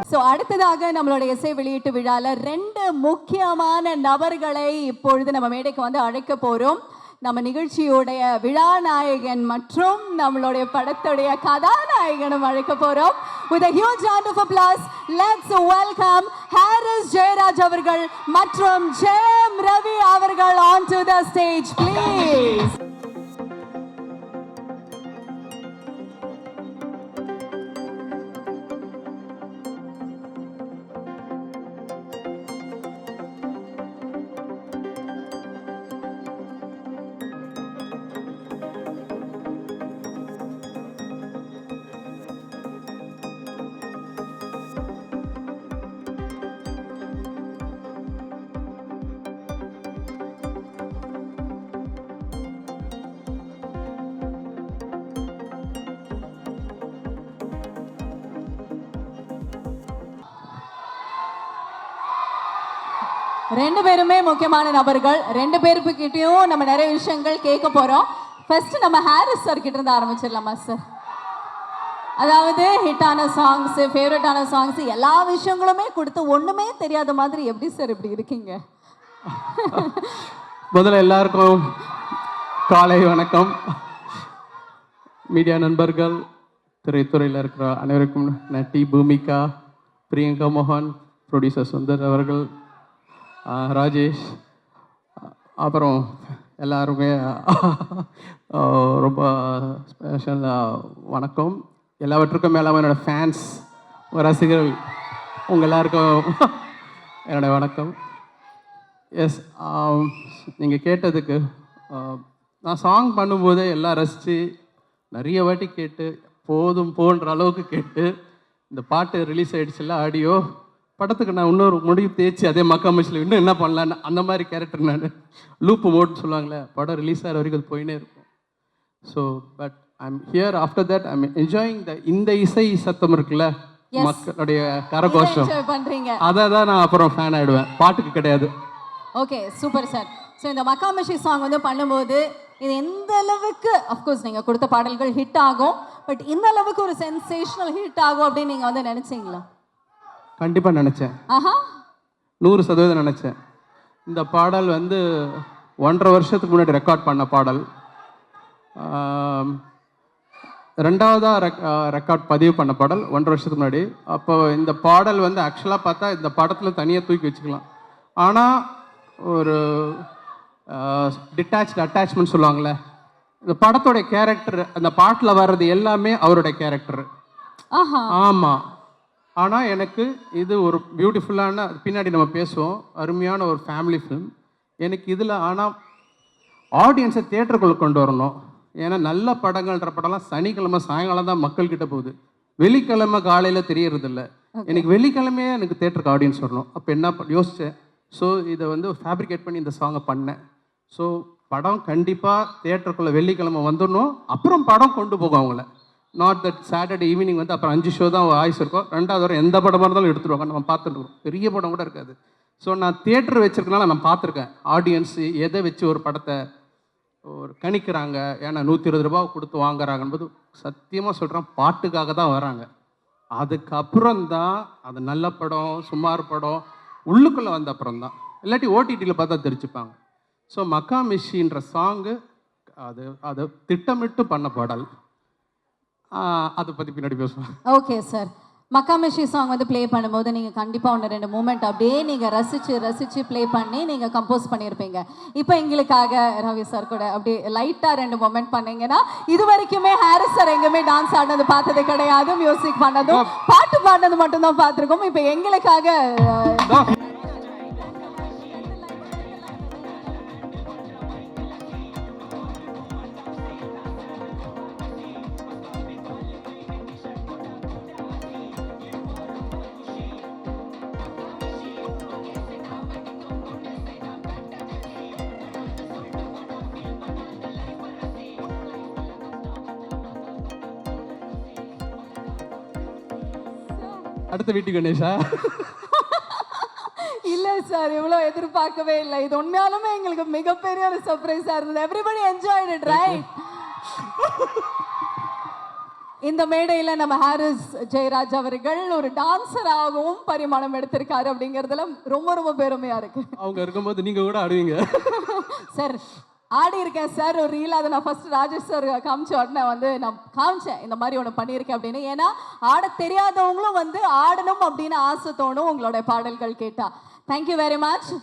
So அடுத்ததாக நம்மளுடைய இசை வெளியீட்டு விழாவில் 2 முக்கியமான நபர்களை இப்பொழுது நம்ம மேடைக்கு வந்து அழைக்க போகிறோம். நம்ம நிகழ்ச்சியுடைய விழாநாயகன் மற்றும் நம்மளுடைய படத்துடைய கதாநாயகனும் அழைக்க போகிறோம். With a huge round of applause, let's welcome Haris Jayaraj அவர்கள் மற்றும் ஜெயம் ரவி அவர்கள் onto the stage, please. ரெண்டு பேருமே முக்கியமான நபர்கள். 2 பேருக்கிட்டையும் நம்ம நிறைய விஷயங்கள் கேட்க போறோம். ஃபர்ஸ்ட் நம்ம ஹாரிஸ் சார் கிட்ட இருந்து ஆரம்பிச்சிடலாமா சார்? அதாவது ஹிட்டான சாங்ஸ், ஃபேவரட்டான சாங்ஸ், எல்லா விஷயங்களுமே கொடுத்து ஒண்ணுமே தெரியாத மாதிரி எப்படி சார் இப்படி இருக்கீங்க? முதல்ல எல்லாருக்கும் காலை வணக்கம். மீடியா நண்பர்கள், திரைத்துறையில் இருக்கிற அனைவருக்கும் நட்டி பூமிகா, பிரியங்கா மோகன், ப்ரொடியூசர் சுந்தர் அவர்கள், ராஜேஷ், அப்புறம் எல்லாருமே ரொம்ப ஸ்பெஷல் வணக்கம். எல்லாவற்றுக்கும் மேலே என்னோடய ஃபேன்ஸ், ரசிகர்கள், உங்கள் எல்லாருக்கும் என்னோடய வணக்கம். எஸ், நீங்கள் கேட்டதுக்கு நான் சாங் பண்ணும்போதே எல்லாம் ரசித்து நிறைய வாட்டி கேட்டு போதும் போன்ற அளவுக்கு கேட்டு இந்த பாட்டு ரிலீஸ் ஆகிடுச்சுல்ல ஆடியோ, படத்துக்கு நான் இன்னொரு முடிவு தேய்ச்சி அதே மக்காமச்சில் இன்னும் என்ன பண்ணலான்னு அந்த மாதிரி கேரக்டர் நான் லூப்பு மோட்னு சொல்லுவாங்களே, படம் ரிலீஸ் ஆகிற வரைக்கும் அது போயினே இருக்கும். So but I'm here after that I'm enjoying இந்த இசை சத்தம் இருக்குல்ல, மக்களுடைய கரகோஷம், அதை தான் நான் அப்புறம் ஃபேன் ஆகிடுவேன், பாட்டுக்கு கிடையாது. Okay, super sir. ஸோ இந்த மக்காமச்சி சாங் வந்து பண்ணும்போது இது எந்த அளவுக்கு, அஃப்கோர்ஸ் நீங்கள் கொடுத்த பாடல்கள் ஹிட் ஆகும், பட் இந்த அளவுக்கு ஒரு சென்சேஷனல் ஹிட் ஆகும் அப்படின்னு நீங்கள் வந்து நினச்சிங்களா? கண்டிப்பாக நினச்சேன், 100% நினச்சேன். இந்த பாடல் வந்து 1.5 வருஷத்துக்கு முன்னாடி ரெக்கார்ட் பண்ண பாடல். 2வதாக ரெக்கார்ட் பதிவு பண்ண பாடல் 1.5 வருஷத்துக்கு முன்னாடி. அப்போ இந்த பாடல் வந்து ஆக்சுவலாக பார்த்தா இந்த படத்தில் தனியாக தூக்கி வச்சுக்கலாம். ஆனால் ஒரு டிட்டாச்டு அட்டாச்மெண்ட் சொல்லுவாங்களே, இந்த படத்தோடைய கேரக்டர், அந்த பாட்டில் வர்றது எல்லாமே அவருடைய கேரக்டர். ஆமாம். ஆனால் எனக்கு இது ஒரு பியூட்டிஃபுல்லான, பின்னாடி நம்ம பேசுவோம், அருமையான ஒரு ஃபேமிலி ஃபிலிம் எனக்கு இதில். ஆனால் ஆடியன்ஸை தியேட்டருக்குள்ளே கொண்டு வரணும். ஏன்னா நல்ல படங்கள்ன்ற படம்லாம் சனிக்கிழமை சாயங்காலம் தான் மக்கள்கிட்ட போகுது, வெள்ளிக்கிழமை காலையில் தெரியறதில்ல. எனக்கு வெள்ளிக்கிழமையே எனக்கு தியேட்டருக்கு ஆடியன்ஸ் வரணும். அப்போ என்ன யோசித்தேன், ஸோ இதை வந்து ஃபேப்ரிகேட் பண்ணி இந்த சாங்கை பண்ணேன். ஸோ படம் கண்டிப்பாக தியேட்டருக்குள்ளே வெள்ளிக்கிழமை வந்துடணும், அப்புறம் படம் கொண்டு போகும் அவங்கள. நாட் தட் சாட்டர்டே ஈவினிங் வந்து அப்புறம் 5 ஷோ தான் ஆயுஸ் இருக்கும், 2வது வரை எந்த படமாக இருந்தாலும் எடுத்துருவாங்க, நம்ம பார்த்துருக்கோம், பெரிய படம் கூட இருக்காது. ஸோ நான் தியேட்டர் வச்சுருக்கனால நான் பார்த்துருக்கேன் ஆடியன்ஸு எதை வச்சு ஒரு படத்தை ஒரு கணிக்கிறாங்க. ஏன்னா 120 ரூபா கொடுத்து வாங்குறாங்கன்போது சத்தியமாக சொல்கிறேன், பாட்டுக்காக தான் வராங்க. அதுக்கப்புறம் தான் அது நல்ல படம் சுமார் படம் உள்ளுக்குள்ளே வந்த அப்புறம் தான், இல்லாட்டி ஓடிடியில் பார்த்தா தெரிஞ்சுப்பாங்க. ஸோ மக்காமிஷின்ற சாங்கு அது திட்டமிட்டு பண்ண பாடல், அதை பற்றி பின்னாடி பேசுவோம். ஓகே சார், மக்காமிஷி சாங் வந்து ப்ளே பண்ணும்போது நீங்கள் கண்டிப்பாக 1-2 மூமெண்ட் அப்படியே நீங்கள் ரசித்து ப்ளே பண்ணி நீங்கள் கம்போஸ் பண்ணியிருப்பீங்க. இப்போ எங்களுக்காக ரவி சார் கூட அப்படியே லைட்டாக 2 மூமெண்ட் பண்ணீங்கன்னா, இது வரைக்குமே ஹாரிஸ் சார் எங்கேயுமே டான்ஸ் ஆடினது பார்த்தது கிடையாது, மியூசிக் பண்ணதும் பாட்டு பாடினது மட்டும்தான் பார்த்துருக்கோம். இப்போ எங்களுக்காக அடுத்த வீட்டு கணேஷா? இல்ல சார், இவ்வளவு எதிர்பார்க்கவே இல்லை. இது உண்மையாலுமே எங்களுக்கு மிகப்பெரிய ஒரு சர்ப்ரைஸா இருந்தது. Everybody enjoyed it, right? இந்த மேடையில நம்ம ஹாரிஸ் ஜெயராஜ் அவர்கள் ஒரு டான்சராகவும் பரிமாணம் எடுத்திருக்காரு அப்படிங்கறதுல ரொம்ப ரொம்ப பெருமையா இருக்கு. அவங்க இருக்கும்போது நீங்க கூட ஆடுவீங்க சார். ஆடி இருக்கேன் சார் ஒரு ரீல். அதை நான் ஃபர்ஸ்ட் ராஜேஷ் சார் காமிச்ச உடனே வந்து நான் காமிச்சேன் இந்த மாதிரி ஒன்று பண்ணியிருக்கேன் அப்படின்னு. ஏன்னா ஆட தெரியாதவங்களும் வந்து ஆடணும் அப்படின்னு ஆசை தோணும் உங்களுடைய பாடல்கள் கேட்டா. Thank you very much.